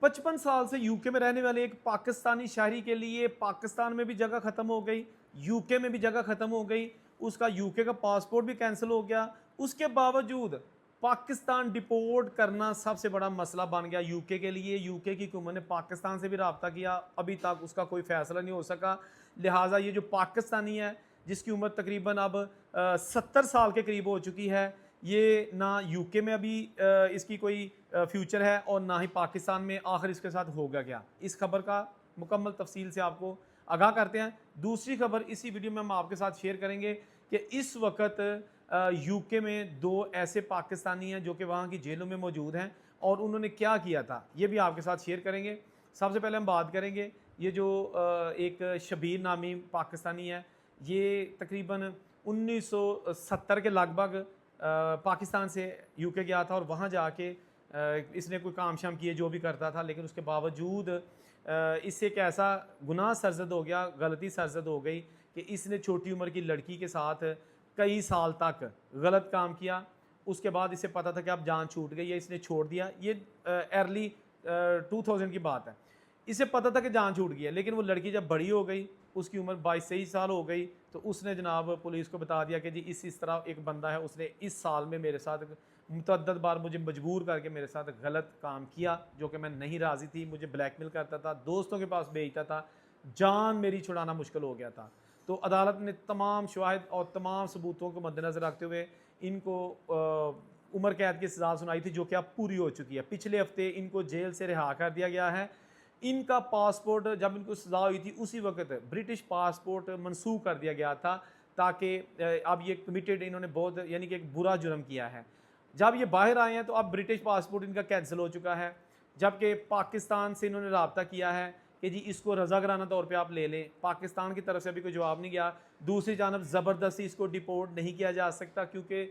55 साल से यूके में रहने वाले एक पाकिस्तानी शहरी के लिए पाकिस्तान में भी जगह ख़त्म हो गई, यूके में भी जगह ख़त्म हो गई, उसका यूके का पासपोर्ट भी कैंसिल हो गया। उसके बावजूद पाकिस्तान डिपोर्ट करना सबसे बड़ा मसला बन गया यूके के लिए। यूके की हुकूमत ने पाकिस्तान से भी रब्ता किया, अभी तक उसका कोई फ़ैसला नहीं हो सका। लिहाजा ये जो पाकिस्तानी है, जिसकी उम्र तकरीबन अब 70 साल के करीब हो चुकी है, ये ना यूके में अभी इसकी कोई फ्यूचर है और ना ही पाकिस्तान में। आखिर इसके साथ होगा क्या, इस खबर का मुकम्मल तफसील से आपको आगाह करते हैं। दूसरी खबर इसी वीडियो में हम आपके साथ शेयर करेंगे कि इस वक्त यूके में 2 ऐसे पाकिस्तानी हैं जो कि वहाँ की जेलों में मौजूद हैं और उन्होंने क्या किया था, ये भी आपके साथ शेयर करेंगे। सबसे पहले हम बात करेंगे ये जो एक शबीर नामी पाकिस्तानी है, ये तकरीबन 1970 के लगभग पाकिस्तान से यूके गया था और वहाँ जाके इसने कोई काम शाम किए जो भी करता था, लेकिन उसके बावजूद इससे एक ऐसा गुनाह सरजद हो गया, गलती सरजद हो गई कि इसने छोटी उम्र की लड़की के साथ कई साल तक गलत काम किया। उसके बाद इसे पता था कि अब जान छूट गई है, इसने छोड़ दिया। ये अर्ली 2000 की बात है। इसे पता था कि जान छूट गई है, लेकिन वो लड़की जब बड़ी हो गई, उसकी उम्र 22-23 साल हो गई, तो उसने जनाब पुलिस को बता दिया कि जी इस तरह एक बंदा है, उसने इस साल में मेरे साथ मुतअद्दद बार मुझे मजबूर करके मेरे साथ गलत काम किया, जो कि मैं नहीं राज़ी थी, मुझे ब्लैकमेल करता था, दोस्तों के पास भेजता था, जान मेरी छुड़ाना मुश्किल हो गया था। तो अदालत ने तमाम शवाहिद और तमाम सबूतों को मद्देनज़र रखते हुए इनको उम्र कैद की सज़ा सुनाई थी, जो कि अब पूरी हो चुकी है। पिछले हफ्ते इनको जेल से रिहा कर दिया गया है। इनका पासपोर्ट जब इनको सज़ा हुई थी उसी वक्त ब्रिटिश पासपोर्ट मनसूख कर दिया गया था, ताकि अब ये कमिटेड, इन्होंने बहुत यानी कि एक बुरा जुर्म किया है। जब ये बाहर आए हैं तो अब ब्रिटिश पासपोर्ट इनका कैंसिल हो चुका है, जबकि पाकिस्तान से इन्होंने रब्ता किया है कि जी इसको रज़ाकाराना तौर पे आप ले लें। पाकिस्तान की तरफ से अभी कोई जवाब नहीं गया। दूसरी जानब ज़बरदस्ती इसको डिपोर्ट नहीं किया जा सकता, क्योंकि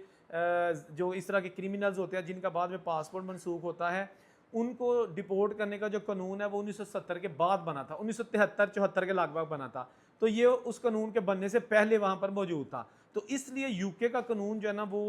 जो इस तरह के क्रिमिनल्स होते हैं जिनका बाद में पासपोर्ट मनसूख होता है, उनको डिपोर्ट करने का जो कानून है वो 1970 के बाद बना था, 1973-74 के लगभग बना था। तो ये उस कानून के बनने से पहले वहाँ पर मौजूद था। तो इसलिए यूके का कानून जो है ना वो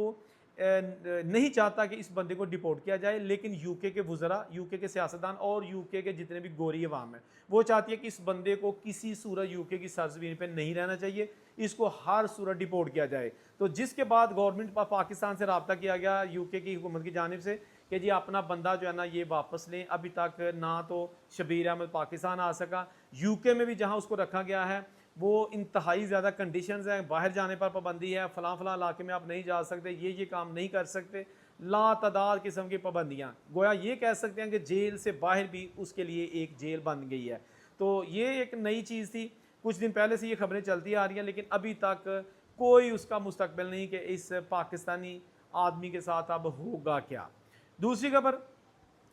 नहीं चाहता कि इस बंदे को डिपोर्ट किया जाए, लेकिन यूके के वज़रा, यूके के सियासतदान और यूके के जितने भी गोरी अवाम है, वो चाहती है कि इस बंदे को किसी सूरत यूके की सरजमीन पे नहीं रहना चाहिए, इसको हर सूरत डिपोर्ट किया जाए। तो जिसके बाद गवर्नमेंट पाकिस्तान से रब्ता किया गया यूके की हुकूमत की जानिब से कि जी अपना बंदा जो है ना ये वापस लें। अभी तक ना तो शबीर अहमद पाकिस्तान आ सका, यूके में भी जहाँ उसको रखा गया है वो इंतहाई ज़्यादा कंडीशंस हैं, बाहर जाने पर पाबंदी है, फ़लाँ इलाके में आप नहीं जा सकते, ये काम नहीं कर सकते, लातादाद किस्म की पाबंदियाँ। गोया ये कह सकते हैं कि जेल से बाहर भी उसके लिए एक जेल बन गई है। तो ये एक नई चीज़ थी, कुछ दिन पहले से ये खबरें चलती आ रही हैं, लेकिन अभी तक कोई उसका मुस्तकबिल नहीं कि इस पाकिस्तानी आदमी के साथ अब होगा क्या। दूसरी खबर,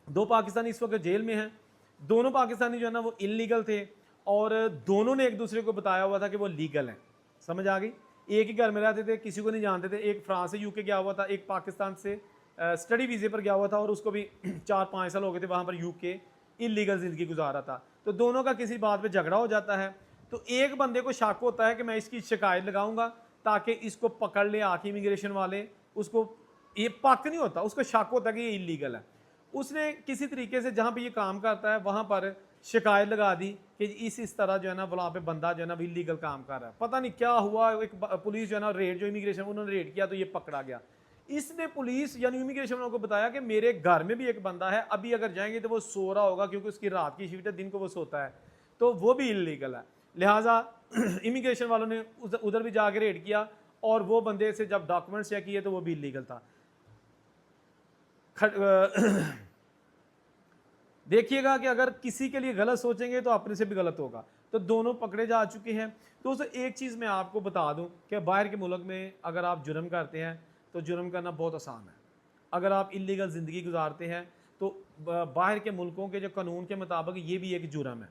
2 पाकिस्तानी इस वक्त जेल में हैं। दोनों पाकिस्तानी जो है ना वो इलीगल थे और दोनों ने एक दूसरे को बताया हुआ था कि वो लीगल हैं। समझ आ गई? एक ही घर में रहते थे, किसी को नहीं जानते थे। एक फ्रांस से यूके गया हुआ था, एक पाकिस्तान से स्टडी वीज़े पर गया हुआ था और उसको भी 4-5 साल हो गए थे वहाँ पर यूके इलीगल ज़िंदगी गुजारा था। तो दोनों का किसी बात पे झगड़ा हो जाता है, तो एक बंदे को शक होता है कि मैं इसकी शिकायत लगाऊंगा ताकि इसको पकड़ ले आके इमिग्रेशन वाले। उसको ये पक नहीं होता, उसको शक होता है कि ये इलीगल है। उसने किसी तरीके से जहाँ पे ये काम करता है वहाँ पर शिकायत लगा दी कि इस तरह जो है ना वहाँ पे बंदा जो है ना इलीगल काम कर रहा है। पता नहीं क्या हुआ, एक पुलिस जो है ना रेड, जो इमिग्रेशन उन्होंने रेड किया तो ये पकड़ा गया। इसने पुलिस यानी इमिग्रेशन वालों को बताया कि मेरे घर में भी एक बंदा है, अभी अगर जाएंगे तो वो सो रहा होगा क्योंकि उसकी रात की शिफ्ट है, दिन को वो सोता है, तो वो भी इलीगल है। लिहाजा इमिग्रेशन वालों ने उधर भी जाके रेड किया और वो बंदे से जब डॉक्यूमेंट्स चेक किए तो वो भी इलीगल था। देखिएगा कि अगर किसी के लिए गलत सोचेंगे तो अपने से भी गलत होगा। तो दोनों पकड़े जा चुके हैं। दोस्तों एक चीज़ मैं आपको बता दूं कि बाहर के मुल्क में अगर आप जुर्म करते हैं तो जुर्म करना बहुत आसान है। अगर आप इलीगल ज़िंदगी गुजारते हैं तो बाहर के मुल्कों के जो कानून के मुताबिक ये भी एक जुर्म है।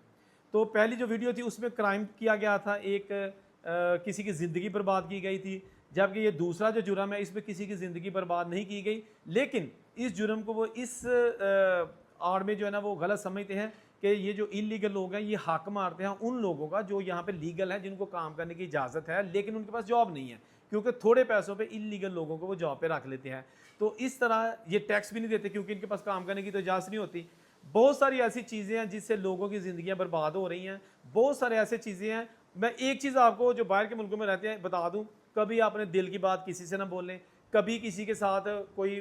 तो पहली जो वीडियो थी उसमें क्राइम किया गया था, एक किसी की ज़िंदगी बर्बाद की गई थी, जबकि ये दूसरा जो जुर्म है इसमें किसी की ज़िंदगी बर्बाद नहीं की गई, लेकिन इस जुर्म को वो इस आड़ में जो है ना वो गलत समझते हैं कि ये जो इलीगल लोग हैं ये हक मारते हैं उन लोगों का जो यहाँ पे लीगल है, जिनको काम करने की इजाज़त है लेकिन उनके पास जॉब नहीं है, क्योंकि थोड़े पैसों पे इलीगल लोगों को वो जॉब पे रख लेते हैं। तो इस तरह ये टैक्स भी नहीं देते क्योंकि इनके पास काम करने की तो इजाज़त नहीं होती। बहुत सारी ऐसी चीज़ें हैं जिससे लोगों की ज़िंदगियां बर्बाद हो रही हैं। बहुत सारे ऐसे चीज़ें हैं। मैं एक चीज़ आपको जो बाहर के मुल्कों में रहते हैं बता दूं, कभी अपने दिल की बात किसी से ना बोलें, कभी किसी के साथ कोई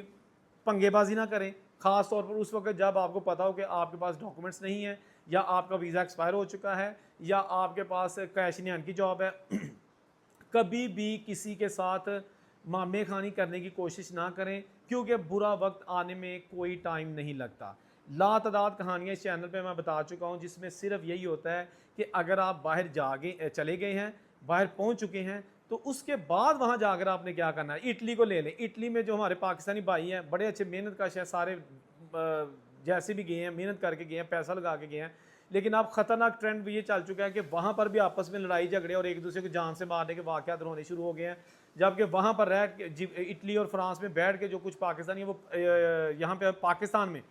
पंगेबाजी ना करें। ख़ास तौर पर उस वक्त जब आपको पता हो कि आपके पास डॉक्यूमेंट्स नहीं है, या आपका वीज़ा एक्सपायर हो चुका है, या आपके पास कैश इन हैंड की जॉब है। कभी भी किसी के साथ मामे खानी करने की कोशिश ना करें, क्योंकि बुरा वक्त आने में कोई टाइम नहीं लगता। लातादाद कहानियाँ इस चैनल पे मैं बता चुका हूँ, जिसमें सिर्फ यही होता है कि अगर आप बाहर चले गए हैं, बाहर पहुँच चुके हैं, तो उसके बाद वहाँ जाकर आपने क्या करना है। इटली को ले लें। इटली में जो हमारे पाकिस्तानी भाई हैं, बड़े अच्छे मेहनत कश हैं सारे, जैसे भी गए हैं मेहनत करके गए हैं, पैसा लगा के गए हैं। लेकिन अब खतरनाक ट्रेंड भी ये चल चुका है कि वहाँ पर भी आपस में लड़ाई झगड़े और एक दूसरे को जान से मारने के वाक़यात होने शुरू हो गए हैं। जबकि वहाँ पर रह के इटली और फ्रांस में बैठ के जो कुछ पाकिस्तानी है वो यहाँ पे पाकिस्तान में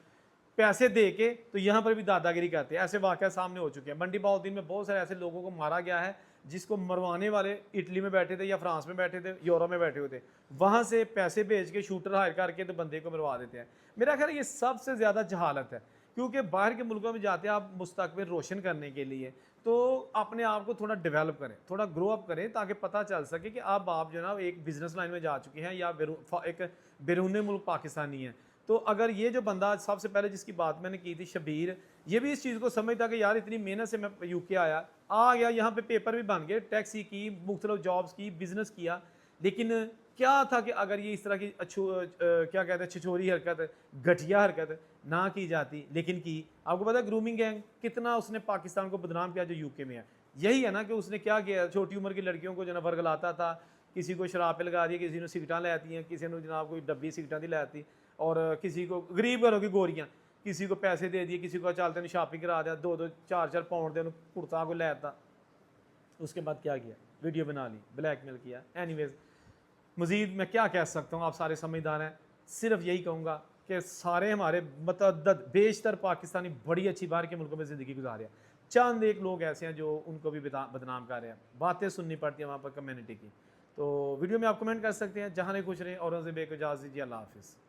पैसे दे के तो यहाँ पर भी दादागिरी करते हैं। ऐसे वाक़या सामने हो चुके हैं। मंडी बहाउद्दीन में बहुत सारे ऐसे लोगों को मारा गया है जिसको मरवाने वाले इटली में बैठे थे, या फ्रांस में बैठे थे, यूरोप में बैठे हुए थे। वहाँ से पैसे भेज के शूटर हायर करके तो बंदे को मरवा देते हैं। मेरा ख्याल ये सबसे ज़्यादा जहालत है, क्योंकि बाहर के मुल्कों में जाते हैं आप मुस्तकबिल रोशन करने के लिए, तो अपने आप को थोड़ा डेवलप करें, थोड़ा ग्रो अप करें, ताकि पता चल सके कि अब आप जो है ना एक बिजनेस लाइन में जा चुके हैं, या एक बैरून मुल्क पाकिस्तानी है। तो अगर ये जो बंदा सबसे पहले जिसकी बात मैंने की थी, शबीर, ये भी इस चीज़ को समझता कि यार इतनी मेहनत से मैं यूके आ गया, यहाँ पे पेपर भी बन गए, टैक्सी की, मुख्तलिफ जॉब्स की, बिजनेस किया, लेकिन क्या था कि अगर ये इस तरह की क्या कहते हैं छिछोरी हरकत, घटिया हरकत ना की जाती, लेकिन की। आपको पता है ग्रूमिंग गैंग कितना उसने पाकिस्तान को बदनाम किया जो यूके में है। यही है ना कि उसने क्या किया, छोटी उम्र की लड़कियों को जो ना वर्गलाता था, किसी को शराब पे लगा दिया, किसी ने सिगरेटां लैती हैं, किसी ने जनाब कोई डब्बी सिगरेटां दी लैती, और किसी को गरीब घरों की गोरियां, किसी को पैसे दे दिए, किसी को चलते शॉपिंग करा दिया, 2-2 4-4 पाउंड दे कुर्ता को लैता। उसके बाद क्या किया, वीडियो बना ली, ब्लैकमेल किया। एनीवेज मज़ीद मैं क्या कह सकता हूँ, आप सारे समझदार हैं। सिर्फ यही कहूँगा कि सारे हमारे मतअद्दद बेशतर पाकिस्तानी बड़ी अच्छी बाहर के मुल्कों में ज़िंदगी गुजार रहे हैं। चंद एक लोग ऐसे हैं जो उनको भी बदनाम कर रहे हैं, बातें सुननी पड़ती हैं वहाँ पर कम्युनिटी की। तो वीडियो में आप कमेंट कर सकते हैं। जहाँ नहीं खुश रहें, औरंगज़ेब को इजाज़त दीजिए। अल्लाह हाफ़िज़।